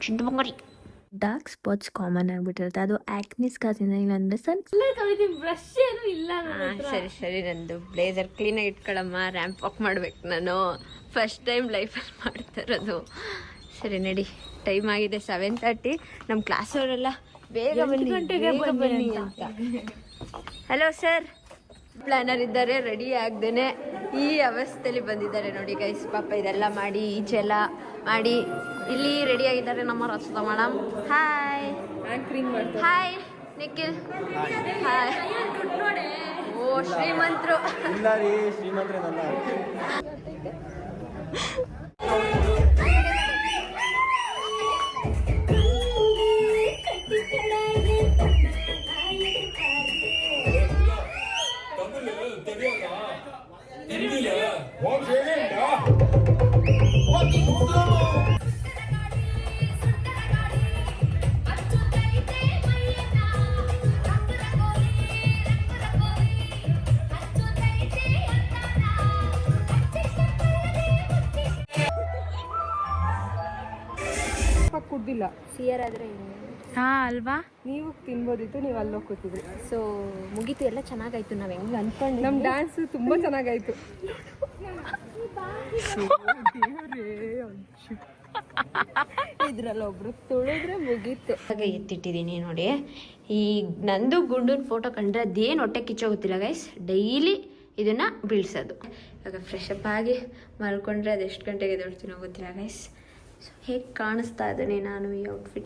ಚಿಂಟು ಬಂಗಾರಿ. Dark spots common ಆಗಿಬಿಟ್ಟಿರುತ್ತೆ, ಅದು ಆ್ಯಕ್ನಿಸ್ ಕಾಸಿಂದ ಇಲ್ಲ ಅಂದರೆ ಬ್ರಷ್ ಏನು ಇಲ್ಲ. ಸರಿ ಸರಿ, ನಂದು ಬ್ಲೇಸರ್ ಕ್ಲೀನಾಗಿ ಇಟ್ಕೊಳ್ಳಮ್ಮ, ರ್ಯಾಂಪ್ ವಾಕ್ ಮಾಡ್ಬೇಕು ನಾನು, ಫಸ್ಟ್ ಟೈಮ್ ಲೈಫಲ್ಲಿ ಮಾಡ್ತಾ ಇರೋದು. ಸರಿ ನಡಿ, ಟೈಮ್ ಆಗಿದೆ 7:30. ನಮ್ಮ ಕ್ಲಾಸ್ ಅವರೆಲ್ಲ ಬೇಗ ಬನ್ನಿ ಅಂತ. ಹಲೋ ಸರ್, ಪ್ಲ್ಯಾನರ್ ಇದ್ದಾರೆ, ರೆಡಿ ಆಗ್ದೇನೆ ಈ ಅವಸ್ಥೆಯಲ್ಲಿ ಬಂದಿದ್ದಾರೆ ನೋಡಿ ಗೈಸ್. ಪಾಪ ಇದೆಲ್ಲ ಮಾಡಿ, ಈಚೆಲ್ಲ ಮಾಡಿ ಇಲ್ಲಿ ರೆಡಿ ಆಗಿದ್ದಾರೆ ನಮ್ಮ ರಸದ madam. Hi hi Nikhil. Hi. Oh ಶ್ರೀಮಂತರು. ಕುಡ್ದಿಲ್ಲ ಸಿಯರ್ ಆದ್ರೆ ಹಾ ಅಲ್ವಾ, ನೀವು ತಿನ್ಬೋದಿತ್ತು, ನೀವು ಅಲ್ಲೋಗಿ ಕೂತಿದ್ರಿ. ಸೊ ಮುಗೀತು, ಎಲ್ಲ ಚೆನ್ನಾಗಾಯ್ತು. ನಾವು ಹೆಂಗೆ ಅಂದ್ಕೊಂಡು ನಮ್ಮ ಡ್ಯಾನ್ಸ್ ತುಂಬಾ ಚೆನ್ನಾಗಾಯ್ತು. ಇದ್ರಲ್ಲಿ ಒಬ್ರು ತುಳಿದ್ರೆ ಮುಗೀತು. ಹಾಗೆ ಎತ್ತಿಟ್ಟಿದ್ದೀನಿ ನೋಡಿ. ಈ ನಂದು ಗುಂಡನ್ ಫೋಟೋ ಕಂಡ್ರೆ ಅದೇನು ಹೊಟ್ಟೆ ಕಿಚ್ಚೋಗುತ್ತಿಲ್ಲ ಗೈಸ್. ಡೈಲಿ ಇದನ್ನ ಬೀಳ್ಸೋದು. ಇವಾಗ ಫ್ರೆಶ್ ಅಪ್ ಆಗಿ ಮಲ್ಕೊಂಡ್ರೆ ಅದೆಷ್ಟು ಗಂಟೆಗೆ ಎದ್ದೇಳ್ತೀನೋ ಗೊತ್ತಿಲ್ಲ ಗೈಸ್. ಸೊ ಹೇಗೆ ಕಾಣಿಸ್ತಾ ಇದ್ದೀನಿ ನಾನು ಈ ಔಟ್ಫಿಟ್.